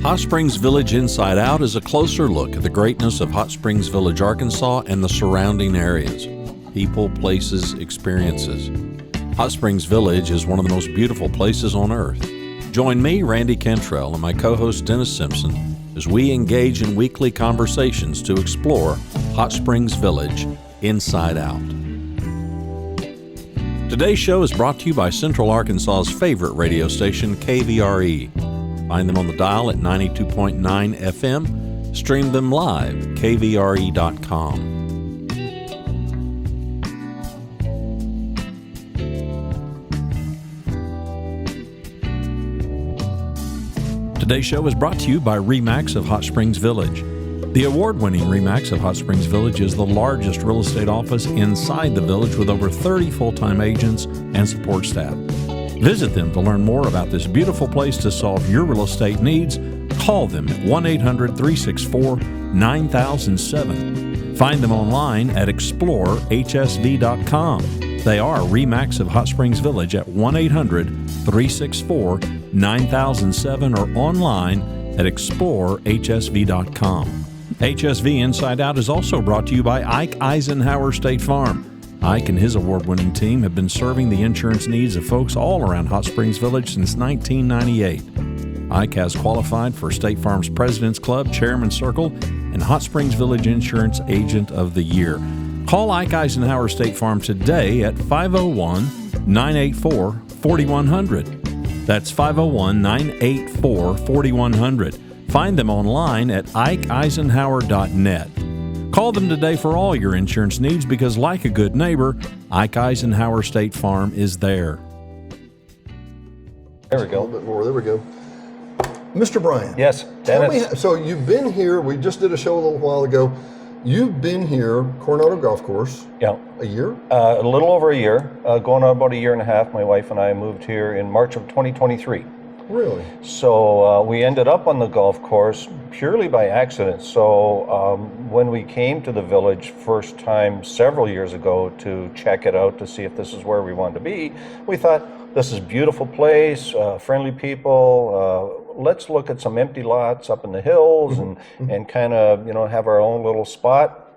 Hot Springs Village Inside Out is a closer look at the greatness of Hot Springs Village, Arkansas and the surrounding areas. People, places, experiences. Hot Springs Village is one of the most beautiful places on earth. Join me, Randy Cantrell, and my co-host Dennis Simpson as we engage in weekly conversations to explore Hot Springs Village Inside Out. Today's show is brought to you by Central Arkansas's favorite radio station, KVRE. Find them on the dial at 92.9 FM. Stream them live at kvre.com. Today's show is brought to you by RE/MAX of Hot Springs Village. The award-winning RE/MAX of Hot Springs Village is the largest real estate office inside the village with over 30 full-time agents and support staff. Visit them to learn more about this beautiful place to solve your real estate needs. Call them at 1-800-364-9007. Find them online at explorehsv.com. They are RE/MAX of Hot Springs Village at 1-800-364-9007 or online at explorehsv.com. HSV Inside Out is also brought to you by Ike Eisenhower State Farm. Ike and his award-winning team have been serving the insurance needs of folks all around Hot Springs Village since 1998. Ike has qualified for State Farm's President's Club, Chairman's Circle, and Hot Springs Village Insurance Agent of the Year. Call Ike Eisenhower State Farm today at 501-984-4100. That's 501-984-4100. Find them online at ikeeisenhower.net. Call them today for all your insurance needs because, like a good neighbor, Ike Eisenhower State Farm is there. There we go. A little bit more. There we go. Mr. Bryan. Yes, Dennis. So you've been here. We just did a show a little while ago. You've been here, Coronado Golf Course. Yeah. A year? A little over a year. Going on about a year and a half. My wife and I moved here in March of 2023. Really? So we ended up on the golf course purely by accident. So when we came to the village first time several years ago to check it out to see if this is where we wanted to be, we thought this is a beautiful place, friendly people. Let's look at some empty lots up in the hills and kind of have our own little spot.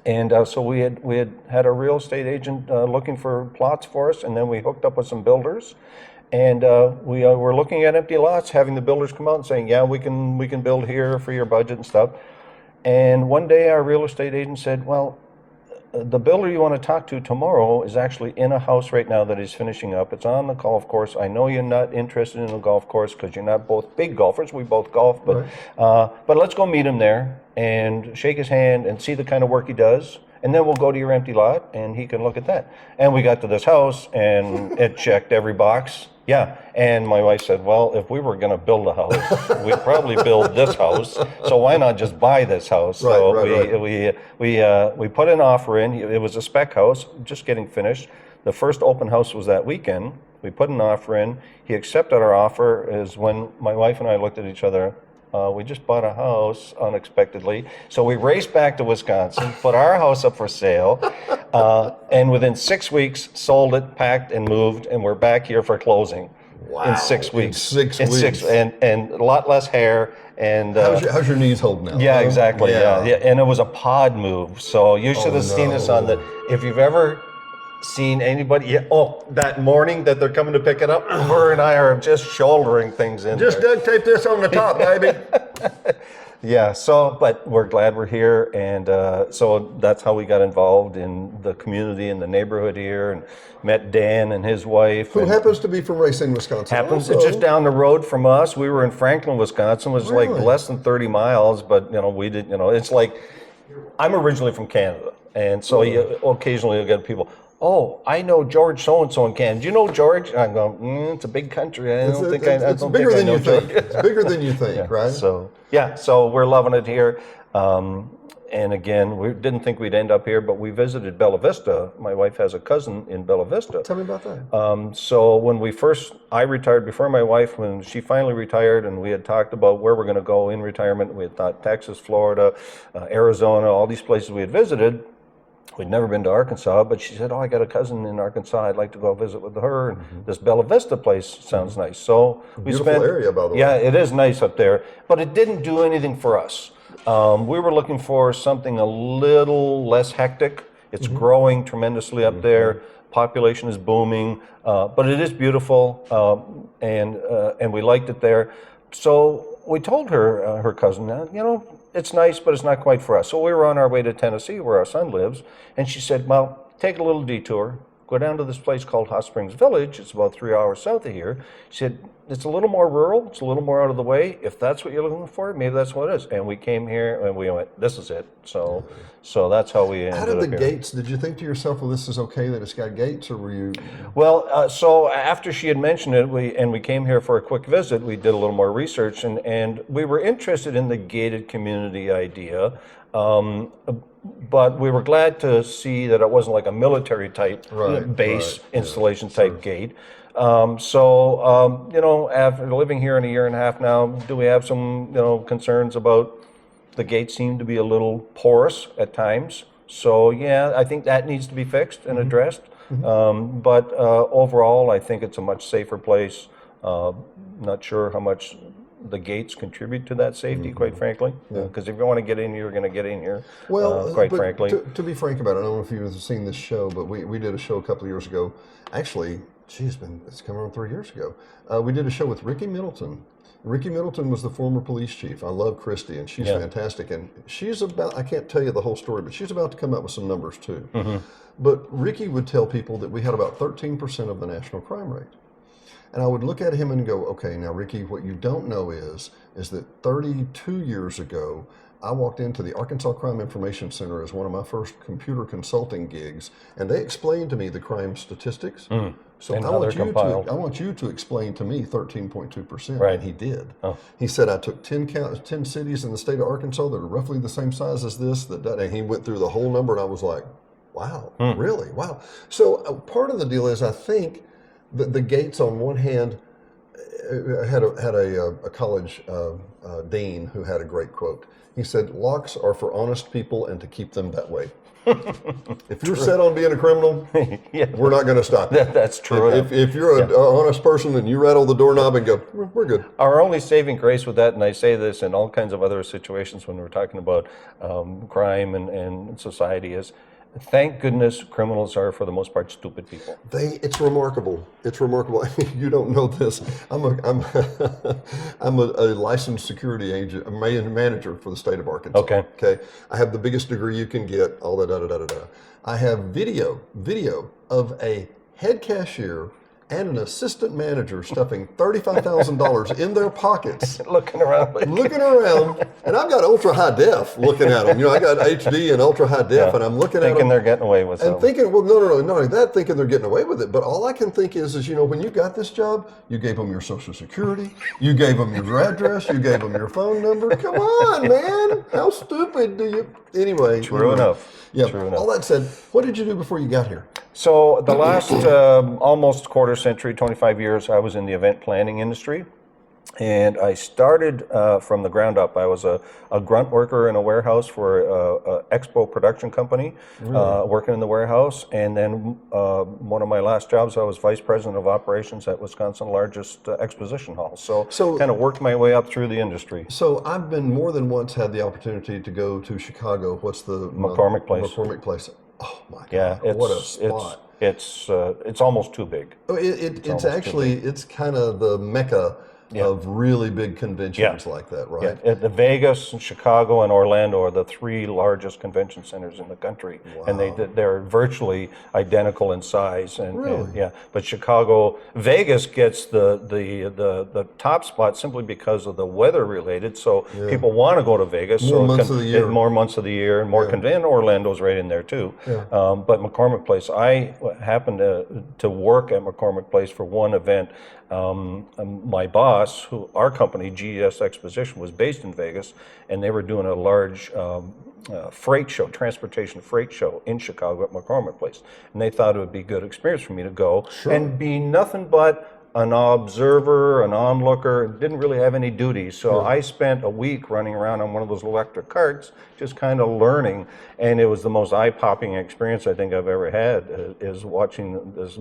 And so we had a real estate agent looking for plots for us, and then we hooked up with some builders. And we were looking at empty lots, having the builders come out and saying, yeah, we can build here for your budget and stuff. And one day our real estate agent said, well, the builder you want to talk to tomorrow is actually in a house right now that he's finishing up. It's on the golf course. I know you're not interested in the golf course because you're not both big golfers. We both golf, but let's go meet him there and shake his hand and see the kind of work he does. And then we'll go to your empty lot and he can look at that. And we got to this house and it checked every box. Yeah, and my wife said, well, if we were going to build a house, we'd probably build this house. So why not just buy this house? We put an offer in. It was a spec house, just getting finished. The first open house was that weekend. We put an offer in. He accepted our offer. Is when my wife and I looked at each other. We just bought a house unexpectedly. So we raced back to Wisconsin, put our house up for sale, and within 6 weeks sold it, packed, and moved, and we're back here for closing. Wow. In 6 weeks. In 6 weeks. And a lot less hair. And how's your knees holding out? Yeah, exactly. Yeah. And it was a pod move. So you should have seen us on the. If you've ever seen anybody, that morning that they're coming to pick it up, her and I are just shouldering things in. Just duct tape this on the top, baby. Yeah, but we're glad we're here, and so that's how we got involved in the community and the neighborhood here, and met Dan and his wife. Who happens to be from Racine, Wisconsin. It's just down the road from us. We were in Franklin, Wisconsin. It was like less than 30 miles, but we did. It's like I'm originally from Canada, and so occasionally you'll get people. Oh, I know George so-and-so in Canada. Do you know George? I go, it's a big country. It's bigger than you think. It's bigger than you think, right? So we're loving it here. And again, we didn't think we'd end up here, but we visited Bella Vista. My wife has a cousin in Bella Vista. Tell me about that. So when I retired before my wife, when she finally retired, and we had talked about where we're going to go in retirement, we had thought Texas, Florida, Arizona, all these places we had visited. We'd never been to Arkansas, but she said, "Oh, I got a cousin in Arkansas. I'd like to go visit with her. And this Bella Vista place sounds nice." So we Beautiful spent, area, by the way. yeah, it is nice up there, but it didn't do anything for us. We were looking for something a little less hectic. It's growing tremendously up there. Population is booming, but it is beautiful, and we liked it there. So we told her, her cousin, you know, it's nice, but it's not quite for us. So we were on our way to Tennessee, where our son lives, and she said, "Well, take a little detour, go down to this place called Hot Springs Village. It's about 3 hours south of here." She said, "It's a little more rural, it's a little more out of the way. If that's what you're looking for, maybe that's what it is." And we came here and we went, "This is it." So that's how we ended up How did the here. gates, did you think to yourself, well, this is okay that it's got gates, or were you? Well, so after she had mentioned it, we came here for a quick visit. We did a little more research, and we were interested in the gated community idea. But we were glad to see that it wasn't like a military type base installation type gate. You know, after living here in a year and a half now, do we have some, you know, concerns about the gates seem to be a little porous at times. So yeah, I think that needs to be fixed and addressed. But overall, I think it's a much safer place. Not sure how much the gates contribute to that safety, quite frankly. Because if you want to get in, you're going to get in here. Well, quite but frankly. to be frank about it, I don't know if you've seen this show, but we did a show a couple of years ago. Actually, it's coming on 3 years ago. We did a show with Ricky Middleton. Ricky Middleton was the former police chief. I love Christy, and she's fantastic. And she's about, I can't tell you the whole story, but she's about to come up with some numbers too. But Ricky would tell people that we had about 13% of the national crime rate. And I would look at him and go, okay, now Ricky, what you don't know is that 32 years ago, I walked into the Arkansas Crime Information Center as one of my first computer consulting gigs, and they explained to me the crime statistics. So And I how want, they're compiled. I want you to explain to me 13.2%. Right. And he did. Oh. He said, I took 10 cities in the state of Arkansas that are roughly the same size as this, and he went through the whole number, and I was like, wow, really? Wow. So part of the deal is, I think, the gates on one hand, had a college dean who had a great quote. He said, "Locks are for honest people and to keep them that way." If you're set on being a criminal, we're not going to stop you. That's true. If you're an honest person and you rattle the doorknob and go, we're good. Our only saving grace with that, and I say this in all kinds of other situations when we're talking about crime and society, is thank goodness criminals are, for the most part, stupid people. It's remarkable. It's remarkable. You don't know this. I'm a licensed security agent, a manager for the state of Arkansas. Okay. I have the biggest degree you can get. All that. I have video of a head cashier and an assistant manager stuffing $35,000 in their pockets, looking around, and I've got ultra high def looking at them. You know, I got HD and ultra high def, and I'm looking at them, thinking they're getting away with it. And thinking, well, no, not only that, thinking they're getting away with it, but all I can think is, you know, when you got this job, you gave them your social security, you gave them your address, you gave them your phone number. Come on, man, how stupid do you? Anyway, True enough. Yeah. True enough. All that said, what did you do before you got here? So the last almost quarter century, 25 years, I was in the event planning industry. And I started from the ground up. I was a grunt worker in a warehouse for a expo production company, working in the warehouse. And then one of my last jobs, I was vice president of operations at Wisconsin's largest exposition hall. So kind of worked my way up through the industry. So I've been more than once had the opportunity to go to Chicago. What's the McCormick Place? McCormick Place. Oh my God! Yeah, what a spot! It's almost too big. It's actually, it's kind of the mecca of really big conventions like that, right? Yeah. The Vegas, and Chicago, and Orlando are the three largest convention centers in the country, and they're virtually identical in size. And but Vegas gets the top spot simply because of the weather related. So people want to go to Vegas. More months of the year. More months of the year, and more and Orlando's right in there too. But McCormick Place, I happened to work at McCormick Place for one event. My boss, our company, GES Exposition, was based in Vegas, and they were doing a large freight show, transportation freight show in Chicago at McCormick Place. And they thought it would be a good experience for me to go and be nothing but an observer, an onlooker, didn't really have any duties. So Yeah. I spent a week running around on one of those electric carts, just kind of learning. And it was the most eye-popping experience I think I've ever had, is watching this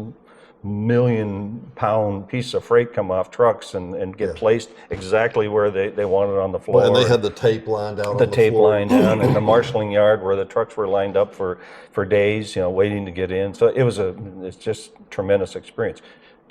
million-pound piece of freight come off trucks and get placed exactly where they wanted on the floor. Well, and they had the tape lined out on the the tape floor. line down in the marshaling yard where the trucks were lined up for days, waiting to get in. So it's just tremendous experience.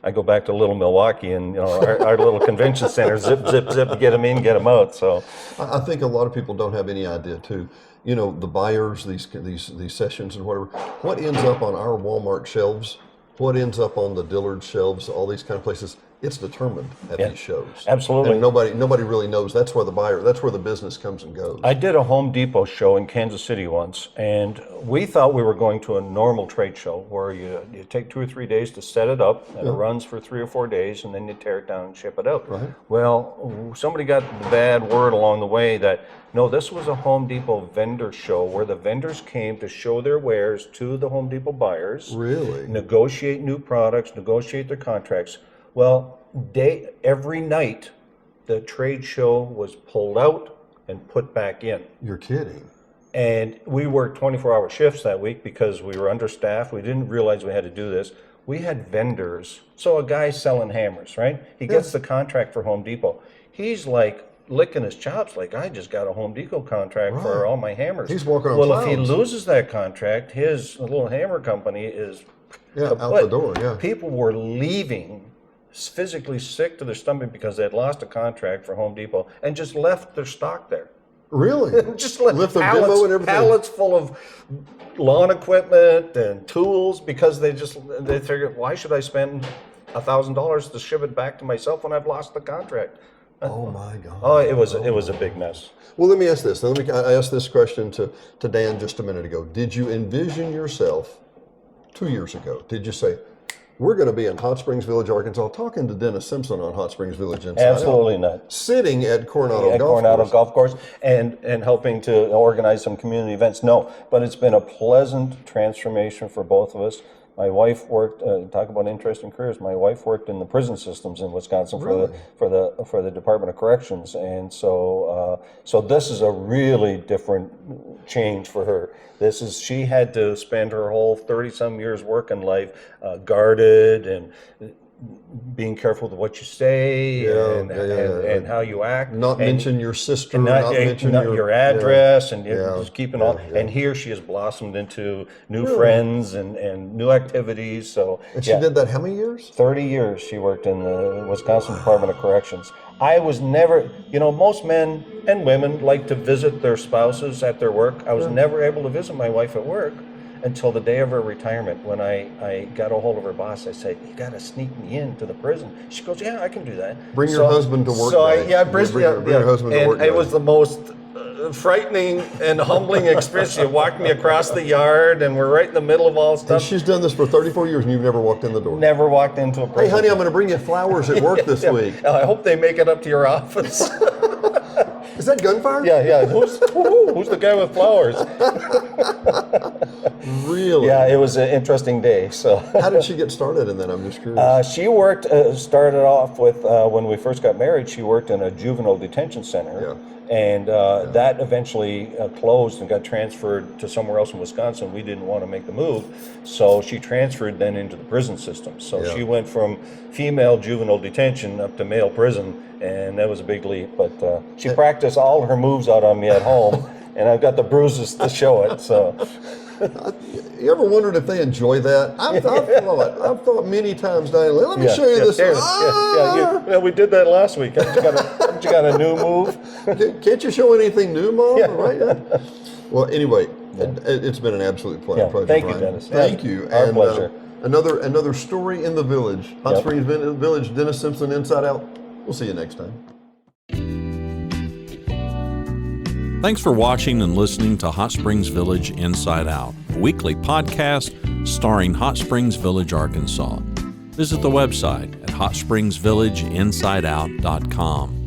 I go back to Little Milwaukee and our little convention center, zip, zip, zip, get them in, get them out. So I think a lot of people don't have any idea too. The buyers, these sessions and whatever, what ends up on our Walmart shelves, what ends up on the Dillard shelves, all these kind of places, it's determined at these shows. Absolutely. And nobody really knows. That's where the business comes and goes. I did a Home Depot show in Kansas City once, and we thought we were going to a normal trade show where you take 2 or 3 days to set it up, and it runs for 3 or 4 days, and then you tear it down and ship it out. Right. Well, somebody got the bad word along the way that, no, this was a Home Depot vendor show where the vendors came to show their wares to the Home Depot buyers. Really? Negotiate new products, negotiate their contracts. Well, every night, the trade show was pulled out and put back in. You're kidding. And we worked 24-hour shifts that week because we were understaffed. We didn't realize we had to do this. We had vendors. So a guy selling hammers, right? He gets the contract for Home Depot. He's like licking his chops like, I just got a Home Depot contract for all my hammers. He's walking on Well, if he clouds. loses that contract, his little hammer company is out the door, yeah. People were leaving physically sick to their stomach because they had lost a contract for Home Depot and just left their stock there. Really? Just left their pallets, demo and everything. pallets full of lawn equipment and tools because they figured, why should I spend $1,000 to ship it back to myself when I've lost the contract? Oh my God. Oh, it was a big mess. Well, let me ask this. I asked this question to Dan just a minute ago. Did you envision yourself 2 years ago? Did you say, we're going to be in Hot Springs Village, Arkansas, talking to Dennis Simpson on Hot Springs Village Inside Absolutely Out, not. sitting at Coronado Golf Course and helping to organize some community events. No, but it's been a pleasant transformation for both of us. My wife worked. Talk about interesting careers. My wife worked in the prison systems in Wisconsin for the Department of Corrections, and so this is a really different change for her. She had to spend her whole 30-some years working life guarded and being careful with what you say and how you act. Not mention your sister, not mention your address, and just keeping all. And here she has blossomed into new friends and new activities. So and she did that how many years? 30 years she worked in the Wisconsin Department of Corrections. I was never, most men and women like to visit their spouses at their work. I was never able to visit my wife at work until the day of her retirement, when I got a hold of her boss. I said, you got to sneak me into the prison. She goes, yeah, I can do that. Bring your husband to work. So bring your husband to work. And it was the most frightening and humbling experience. She walked me across the yard, and we're right in the middle of all stuff. And she's done this for 34 years, and you've never walked in the door. Never walked into a prison. Hey, honey, I'm going to bring you flowers at work this week. I hope they make it up to your office. Is that gunfire? Yeah. Who's the guy with flowers? Really? Yeah, it was an interesting day. So, how did she get started in that? I'm just curious. She started off with, when we first got married, she worked in a juvenile detention center. Yeah. And that eventually closed and got transferred to somewhere else in Wisconsin. We didn't want to make the move, so she transferred then into the prison system. So she went from female juvenile detention up to male prison, and that was a big leap. But she practiced all her moves out on me at home, and I've got the bruises to show it. So. You ever wondered if they enjoy that? I've thought many times, Diane, let me show you this. We did that last week. Haven't you got a new move? Can't you show anything new, Mom? Yeah. Right? Well, anyway, it's been an absolute pleasure. Thank Brian. you, Dennis. Thank you. Our pleasure. Another story in the village. Hot Springs Village, Dennis Simpson, Inside Out. We'll see you next time. Thanks for watching and listening to Hot Springs Village Inside Out, a weekly podcast starring Hot Springs Village, Arkansas. Visit the website at hotspringsvillageinsideout.com.